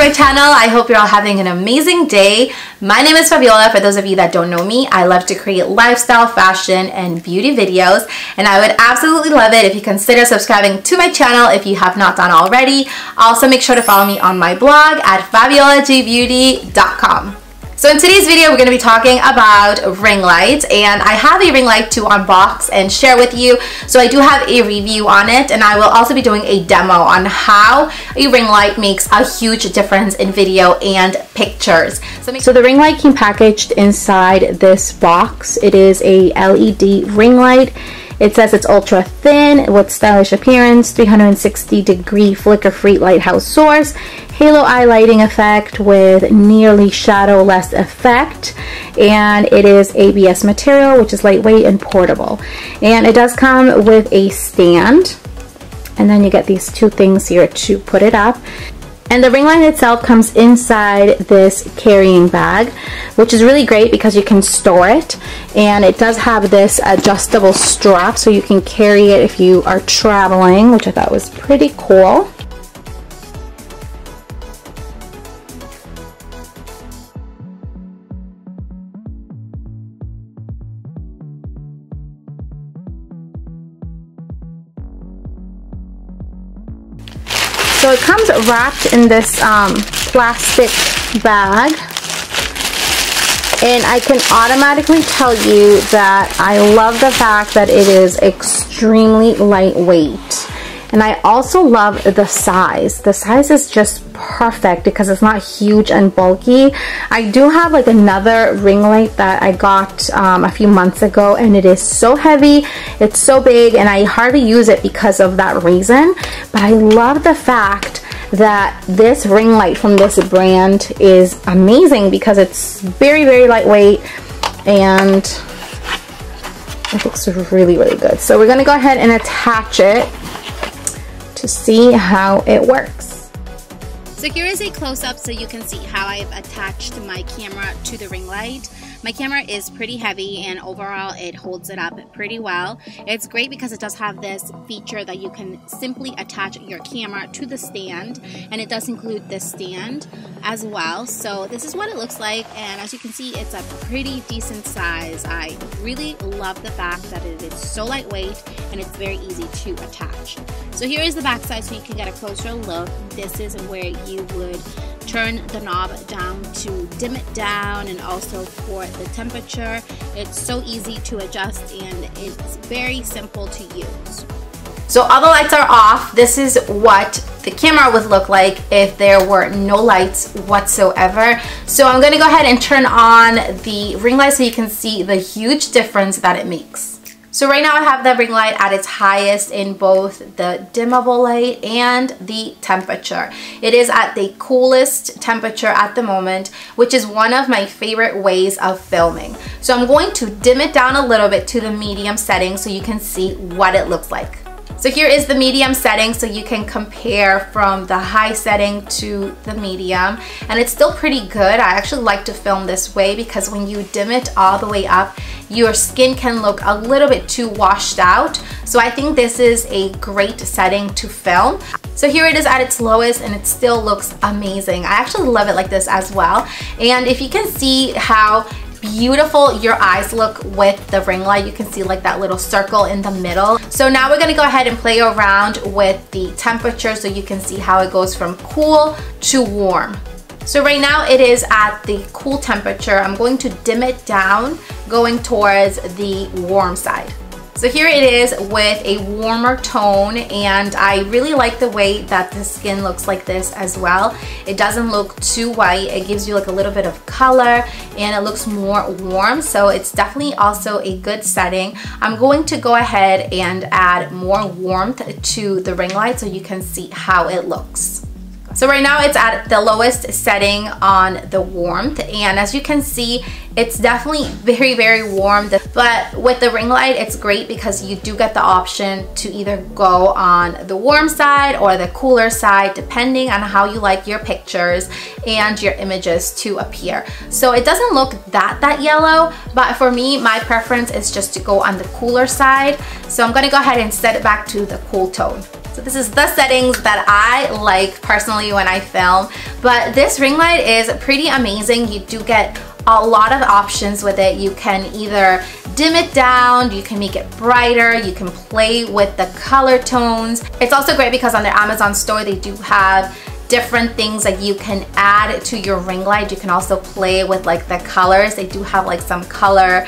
my channel. I hope you're all having an amazing day. My name is Fabiola. For those of you that don't know me, I love to create lifestyle, fashion, and beauty videos, and I would absolutely love it if you consider subscribing to my channel if you have not done already. Also, make sure to follow me on my blog at FABIOLAGBEAUTY.com. So in today's video, we're going to be talking about ring lights, and I have a ring light to unbox and share with you. So I do have a review on it, and I will also be doing a demo on how a ring light makes a huge difference in video and pictures. So the ring light came packaged inside this box. It is a LED ring light. It says it's ultra thin with stylish appearance, 360-degree flicker-free lighthouse source, halo eye lighting effect with nearly shadowless effect, and it is ABS material, which is lightweight and portable. And it does come with a stand, and then you get these two things here to put it up. And the ring light itself comes inside this carrying bag, which is really great because you can store it. And it does have this adjustable strap so you can carry it if you are traveling, which I thought was pretty cool. So it comes wrapped in this plastic bag, and I can automatically tell you that I love the fact that it is extremely lightweight. And I also love the size. The size is just perfect because it's not huge and bulky. I do have like another ring light that I got a few months ago, and it is so heavy, it's so big, and I hardly use it because of that reason. But I love the fact that this ring light from this brand is amazing because it's very, very lightweight, and it looks really, really good. So we're gonna go ahead and attach it to see how it works. So here is a close-up so you can see how I've attached my camera to the ring light. My camera is pretty heavy, and overall it holds it up pretty well. It's great because it does have this feature that you can simply attach your camera to the stand, and it does include this stand as well. So this is what it looks like, and as you can see, it's a pretty decent size. I really love the fact that it is so lightweight and it's very easy to attach. So here is the back side so you can get a closer look. This is where you would turn the knob down to dim it down, and also for the temperature. It's so easy to adjust, and it's very simple to use. So all the lights are off. This is what the camera would look like if there were no lights whatsoever. So I'm going to go ahead and turn on the ring light so you can see the huge difference that it makes. So right now I have the ring light at its highest in both the dimmable light and the temperature. It is at the coolest temperature at the moment, which is one of my favorite ways of filming. So I'm going to dim it down a little bit to the medium setting so you can see what it looks like. So here is the medium setting so you can compare from the high setting to the medium, and it's still pretty good. I actually like to film this way because when you dim it all the way up, your skin can look a little bit too washed out. So I think this is a great setting to film. So here it is at its lowest, and it still looks amazing. I actually love it like this as well. And if you can see how beautiful your eyes look with the ring light, you can see like that little circle in the middle. So now we're gonna go ahead and play around with the temperature so you can see how it goes from cool to warm. So right now it is at the cool temperature. I'm going to dim it down, going towards the warm side. So here it is with a warmer tone, and I really like the way that the skin looks like this as well. It doesn't look too white. It gives you like a little bit of color, and it looks more warm. So it's definitely also a good setting. I'm going to go ahead and add more warmth to the ring light so you can see how it looks. So right now it's at the lowest setting on the warmth, and as you can see, it's definitely very, very warm. But with the ring light, it's great because you do get the option to either go on the warm side or the cooler side, depending on how you like your pictures. and your images to appear. So it doesn't look that yellow, but for me, my preference is just to go on the cooler side. So I'm gonna go ahead and set it back to the cool tone. So this is the settings that I like personally when I film, but this ring light is pretty amazing. You do get a lot of options with it. You can either dim it down, you can make it brighter, you can play with the color tones. It's also great because on their Amazon store, they do have different things that you can add to your ring light. You can also play with like the colors. They do have like some color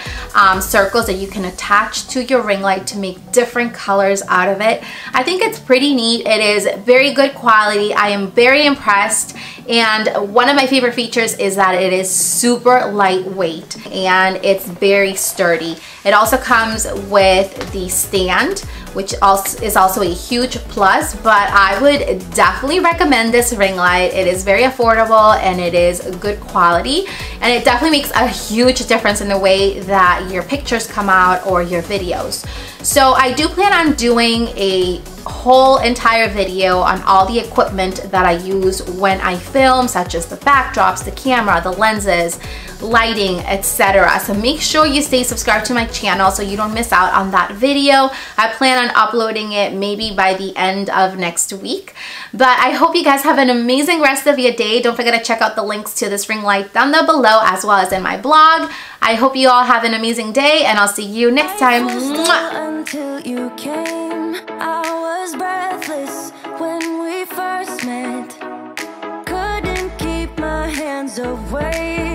circles that you can attach to your ring light to make different colors out of it. I think it's pretty neat. It is very good quality. I am very impressed. And one of my favorite features is that it is super lightweight and it's very sturdy. It also comes with the stand, which is also a huge plus, but I would definitely recommend this ring light. It is very affordable and it is good quality, and it definitely makes a huge difference in the way that your pictures come out or your videos. So I do plan on doing a whole entire video on all the equipment that I use when I film, such as the backdrops, the camera, the lenses, lighting, etc. So make sure you stay subscribed to my channel so you don't miss out on that video. I plan on uploading it maybe by the end of next week. But I hope you guys have an amazing rest of your day. Don't forget to check out the links to this ring light down there below, as well as in my blog. I hope you all have an amazing day, and I'll see you next time. Mwah! Until you came, I was breathless when we first met. Couldn't keep my hands away.